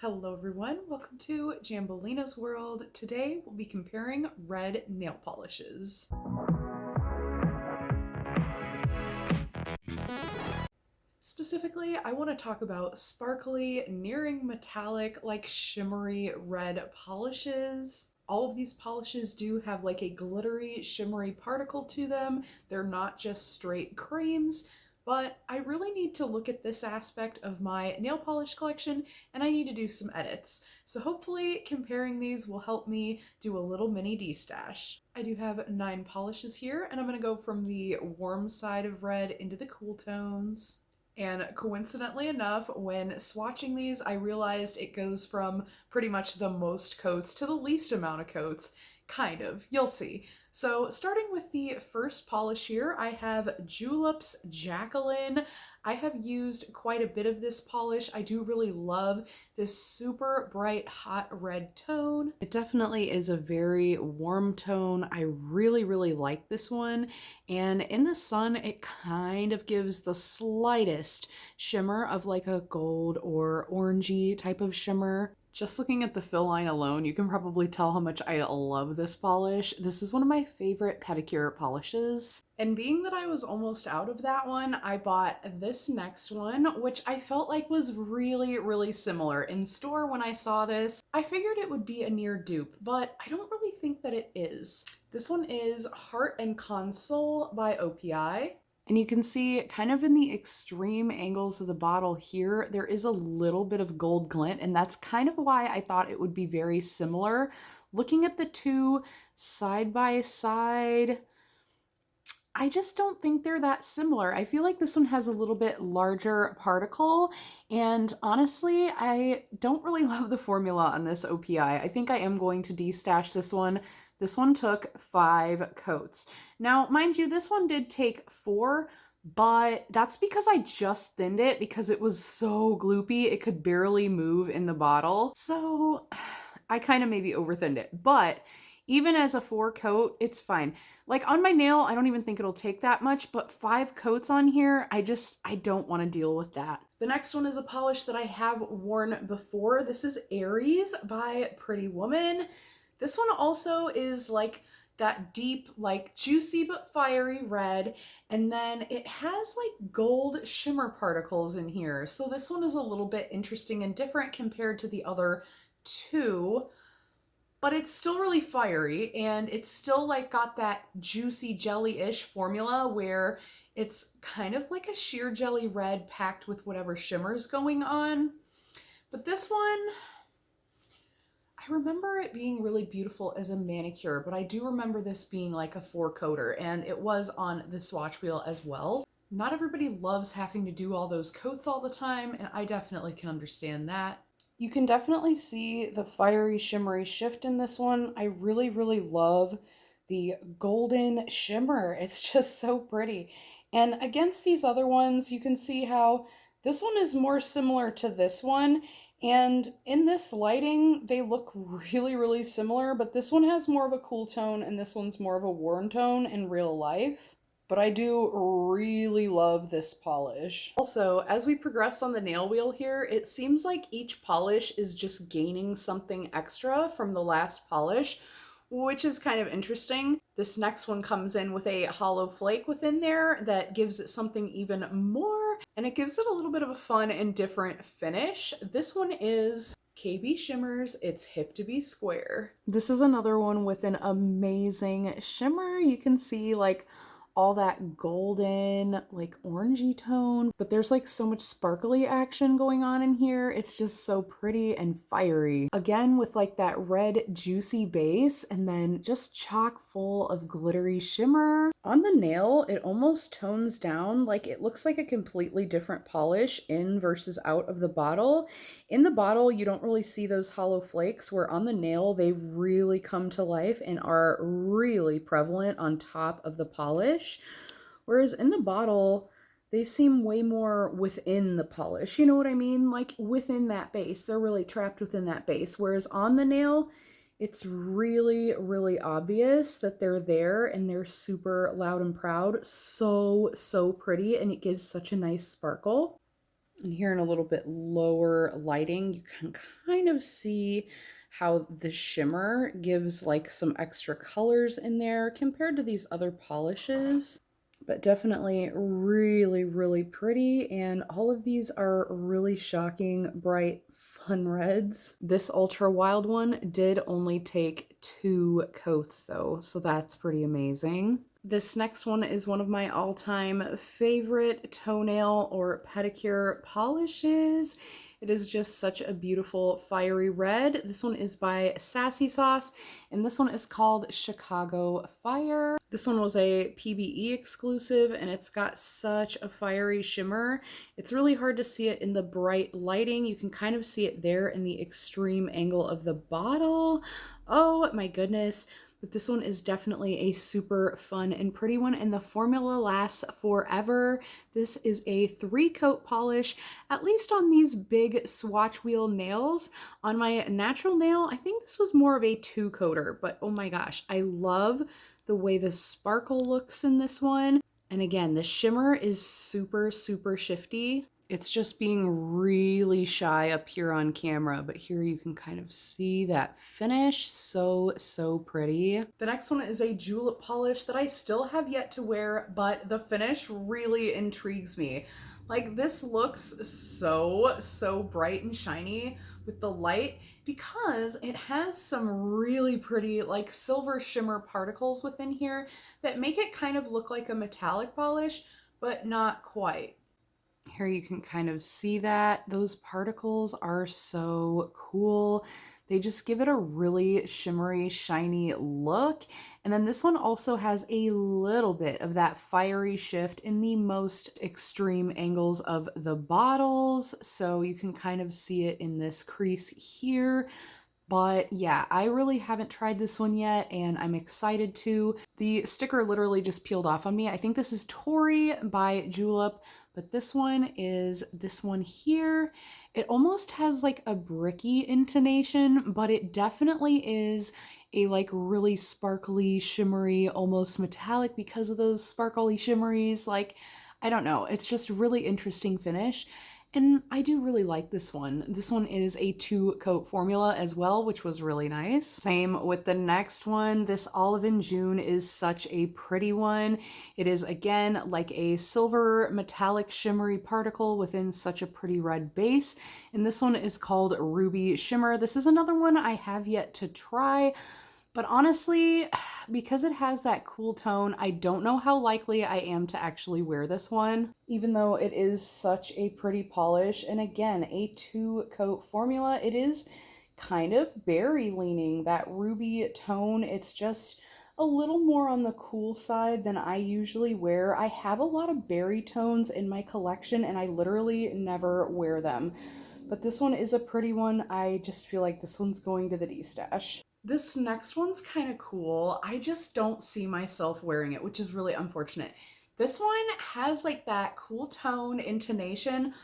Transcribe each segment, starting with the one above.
Hello everyone, welcome to Jambolina's World. Today we'll be comparing red nail polishes. Specifically, I want to talk about sparkly, nearing metallic, like shimmery red polishes. All of these polishes do have like a glittery, shimmery particle to them. They're not just straight creams, but I really need to look at this aspect of my nail polish collection and I need to do some edits. So hopefully comparing these will help me do a little mini destash. I do have 9 polishes here and I'm going to go from the warm side of red into the cool tones. And coincidentally enough, when swatching these, I realized it goes from pretty much the most coats to the least amount of coats. Kind of, you'll see. So starting with the first polish here, I have Julep's Jacqueline. I have used quite a bit of this polish. I do really love this super bright hot red tone. It definitely is a very warm tone. I really like this one. And in the sun, it kind of gives the slightest shimmer of like a gold or orangey type of shimmer. Just looking at the fill line alone, you can probably tell how much I love this polish. This is one of my favorite pedicure polishes. And being that I was almost out of that one, I bought this next one, which I felt like was really similar. In store when I saw this, I figured it would be a near dupe, but I don't really think that it is. This one is Heart and Console by OPI. And you can see kind of in the extreme angles of the bottle here, there is a little bit of gold glint, and that's kind of why I thought it would be very similar. Looking at the two side by side, I just don't think they're that similar. I feel like this one has a little bit larger particle, and honestly, I don't really love the formula on this OPI. I think I am going to destash this one. This one took 5 coats. Now, mind you, this one did take 4, but that's because I just thinned it because it was so gloopy, it could barely move in the bottle. So I kind of maybe overthinned it, but even as a 4 coat, it's fine. Like on my nail, I don't even think it'll take that much, but 5 coats on here, I don't want to deal with that. The next one is a polish that I have worn before. This is Aries by Pretty Woman. This one also is like that deep, like juicy but fiery red, and then it has like gold shimmer particles in here. So this one is a little bit interesting and different compared to the other 2. But it's still really fiery, and it's still like got that juicy jelly-ish formula where it's kind of like a sheer jelly red packed with whatever shimmer's going on. But this one, I remember it being really beautiful as a manicure, but I do remember this being like a 4-coater, and it was on the swatch wheel as well. Not everybody loves having to do all those coats all the time, and I definitely can understand that. You can definitely see the fiery shimmery shift in this one. I really love the golden shimmer. It's just so pretty. And against these other ones, you can see how this one is more similar to this one. And in this lighting, they look really similar, but this one has more of a cool tone and this one's more of a warm tone in real life. But I do really love this polish. Also, as we progress on the nail wheel here, it seems like each polish is just gaining something extra from the last polish, which is kind of interesting. This next one comes in with a hollow flake within there that gives it something even more, and it gives it a little bit of a fun and different finish. This one is KB Shimmers, It's Hip to Be Square. This is another one with an amazing shimmer. You can see like all that golden, like orangey tone, but there's like so much sparkly action going on in here. It's just so pretty and fiery. Again, with like that red juicy base and then just chock full of glittery shimmer. On the nail, it almost tones down, like it looks like a completely different polish in versus out of the bottle. In the bottle, you don't really see those hollow flakes, where on the nail, they really come to life and are really prevalent on top of the polish. Whereas in the bottle, they seem way more within the polish. You know what I mean? Like within that base. They're really trapped within that base. Whereas on the nail, it's really obvious that they're there and they're super loud and proud. So pretty, and it gives such a nice sparkle. And here in a little bit lower lighting, you can kind of see how the shimmer gives like some extra colors in there compared to these other polishes. But definitely really, really pretty. And all of these are really shocking, bright, fun reds. This Ultra Wild one did only take 2 coats though, so that's pretty amazing. This next one is one of my all-time favorite toenail or pedicure polishes. It is just such a beautiful fiery red. This one is by Sassy Sauce, and this one is called Chicago Fire. This one was a PBE exclusive, and it's got such a fiery shimmer. It's really hard to see it in the bright lighting. You can kind of see it there in the extreme angle of the bottle. Oh my goodness. But this one is definitely a super fun and pretty one, and the formula lasts forever. This is a 3-coat polish, at least on these big swatch wheel nails. On my natural nail, I think this was more of a 2-coater, but oh my gosh, I love the way the sparkle looks in this one. And again, the shimmer is super, super shifty. It's just being really shy up here on camera, but here you can kind of see that finish. So, so pretty. The next one is a julep polish that I still have yet to wear, but the finish really intrigues me. Like, this looks so, so bright and shiny with the light because it has some really pretty like silver shimmer particles within here that make it kind of look like a metallic polish, but not quite. Here you can kind of see that. Those particles are so cool. They just give it a really shimmery, shiny look. And then this one also has a little bit of that fiery shift in the most extreme angles of the bottles. So you can kind of see it in this crease here. But yeah, I really haven't tried this one yet, and I'm excited to. The sticker literally just peeled off on me. I think this is Tory by Julep, but this one is this one here. It almost has like a bricky intonation, but it definitely is a like really sparkly, shimmery, almost metallic because of those sparkly shimmeries. Like, I don't know, it's just a really interesting finish. And I do really like this one. This one is a 2-coat formula as well, which was really nice. Same with the next one. This Olive in June is such a pretty one. It is again like a silver metallic shimmery particle within such a pretty red base. And this one is called Ruby Shimmer. This is another one I have yet to try. But honestly, because it has that cool tone, I don't know how likely I am to actually wear this one, even though it is such a pretty polish. And again, a 2-coat formula. It is kind of berry leaning, that ruby tone. It's just a little more on the cool side than I usually wear. I have a lot of berry tones in my collection, and I literally never wear them. But this one is a pretty one. I just feel like this one's going to the Destash. This next one's kind of cool. I just don't see myself wearing it, which is really unfortunate. This one has like that cool tone intonation,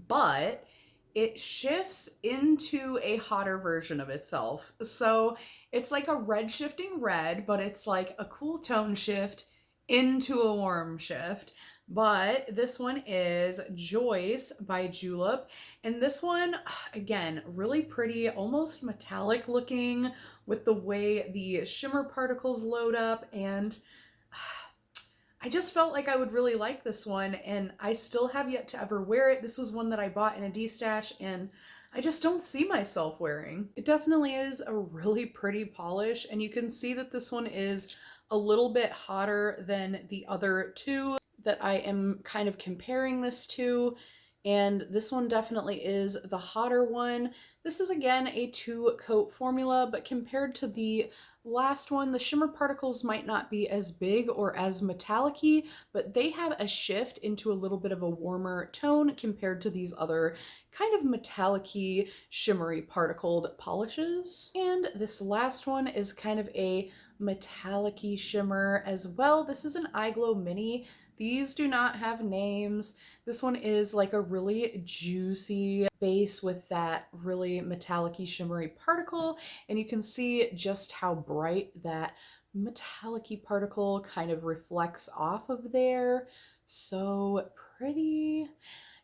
but it shifts into a hotter version of itself. So it's like a red shifting red, but it's like a cool tone shift into a warm shift. But this one is Joyce by Julep. And this one, again, really pretty, almost metallic looking with the way the shimmer particles load up. And I just felt like I would really like this one, and I still have yet to ever wear it. This was one that I bought in a Destash, and I just don't see myself wearing. It definitely is a really pretty polish, and you can see that this one is a little bit hotter than the other two that I am kind of comparing this to. And this one definitely is the hotter one. This is again a 2-coat formula, but compared to the last one, the shimmer particles might not be as big or as metallic-y, but they have a shift into a little bit of a warmer tone compared to these other kind of metallic-y, shimmery particled polishes. And this last one is kind of a metallic-y shimmer as well. This is an Eyeglow Mini. These do not have names. This one is like a really juicy base with that really metallic-y shimmery particle, and you can see just how bright that metallic-y particle kind of reflects off of there. So pretty.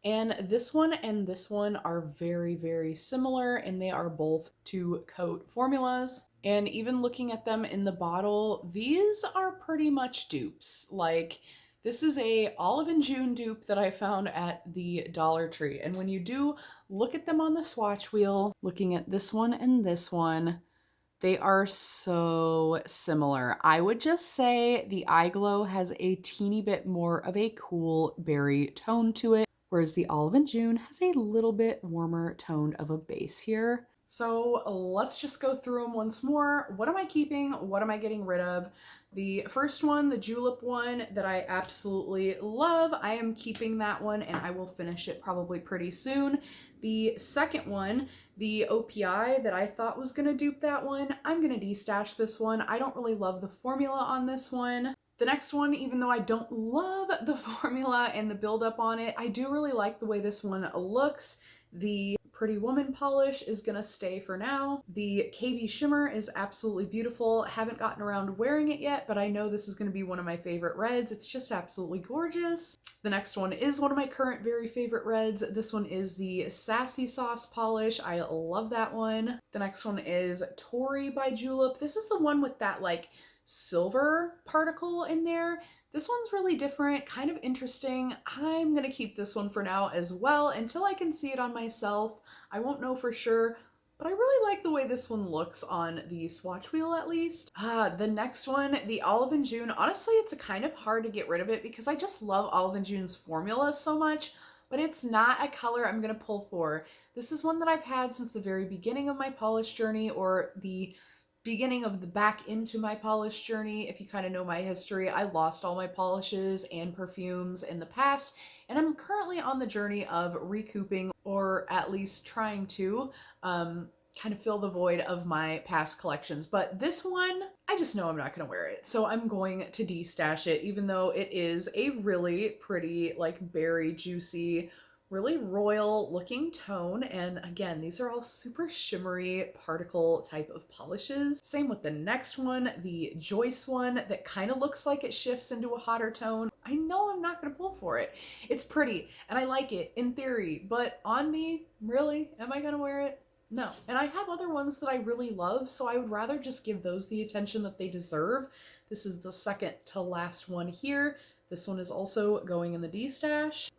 And this one are very, very similar, and they are both 2-coat formulas. And even looking at them in the bottle, these are pretty much dupes. Like, this is a Olive and June dupe that I found at the Dollar Tree. And when you do look at them on the swatch wheel, looking at this one and this one, they are so similar. I would just say the Eye Glow has a teeny bit more of a cool berry tone to it, whereas the Olive and June has a little bit warmer toned of a base here. So let's just go through them once more. What am I keeping? What am I getting rid of? The first one, the Julep one that I absolutely love, I am keeping that one and I will finish it probably pretty soon. The second one, the OPI that I thought was gonna dupe that one, I'm gonna destash this one. I don't really love the formula on this one. The next one, even though I don't love the formula and the buildup on it, I do really like the way this one looks. The Pretty Woman polish is gonna stay for now. The KB Shimmer is absolutely beautiful. Haven't gotten around wearing it yet, but I know this is gonna be one of my favorite reds. It's just absolutely gorgeous. The next one is one of my current very favorite reds. This one is the Sassy Sauce polish. I love that one. The next one is Tory by Julep. This is the one with that like silver particle in there. This one's really different, kind of interesting. I'm gonna keep this one for now as well until I can see it on myself. I won't know for sure, but I really like the way this one looks on the swatch wheel at least. The next one, the Olive and June. Honestly, it's a kind of hard to get rid of it because I just love Olive and June's formula so much, but it's not a color I'm gonna pull for. This is one that I've had since the very beginning of my polish journey, or the beginning of the back into my polish journey. If you kind of know my history, I lost all my polishes and perfumes in the past, and I'm currently on the journey of recouping, or at least trying to kind of fill the void of my past collections. But this one, I just know I'm not going to wear it, so I'm going to destash it, even though it is a really pretty, like, berry juicy, really royal looking tone. And again, these are all super shimmery particle type of polishes. Same with the next one, the Joyce one, that kind of looks like it shifts into a hotter tone. I know I'm not gonna pull for it. It's pretty and I like it in theory, but on me, really, am I gonna wear it? No. And I have other ones that I really love, so I would rather just give those the attention that they deserve. This is the second to last one here. This one is also going in the D-stash.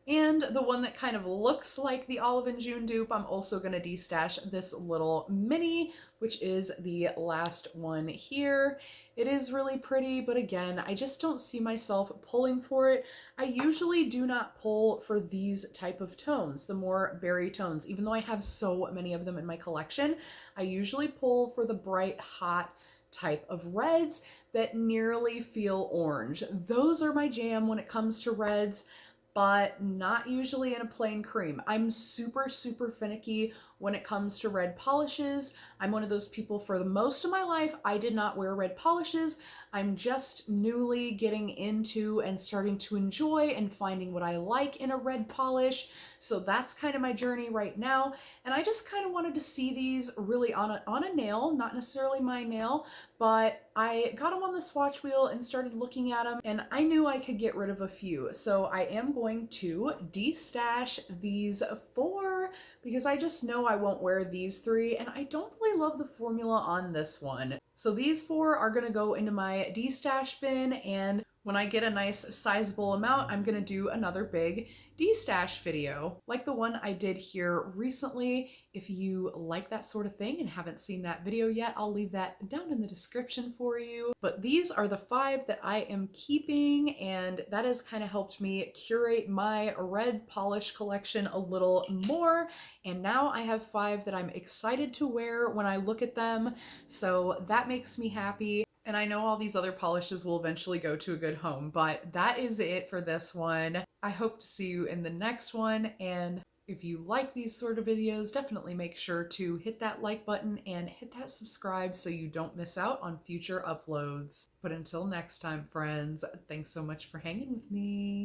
And the one that kind of looks like the Olive and June dupe, I'm also going to destash this little mini, which is the last one here. It is really pretty, but again, I just don't see myself pulling for it. I usually do not pull for these type of tones, the more berry tones. Even though I have so many of them in my collection, I usually pull for the bright, hot type of reds that nearly feel orange. Those are my jam when it comes to reds, but not usually in a plain cream. I'm super, super finicky when it comes to red polishes. I'm one of those people, for the most of my life, I did not wear red polishes. I'm just newly getting into and starting to enjoy and finding what I like in a red polish. So that's kind of my journey right now. And I just kind of wanted to see these really on a nail, not necessarily my nail, but I got them on the swatch wheel and started looking at them, and I knew I could get rid of a few. So I am going to destash these 4 because I just know I won't wear these 3, and I don't really love the formula on this one. So these 4 are gonna go into my destash bin, and when I get a nice sizable amount, I'm gonna do another big destash video like the one I did here recently. If you like that sort of thing and haven't seen that video yet, I'll leave that down in the description for you. But these are the 5 that I am keeping, and that has kind of helped me curate my red polish collection a little more. And now I have 5 that I'm excited to wear when I look at them, so that makes me happy. And I know all these other polishes will eventually go to a good home, but that is it for this one. I hope to see you in the next one, and if you like these sort of videos, definitely make sure to hit that like button and hit that subscribe so you don't miss out on future uploads. But until next time, friends, thanks so much for hanging with me.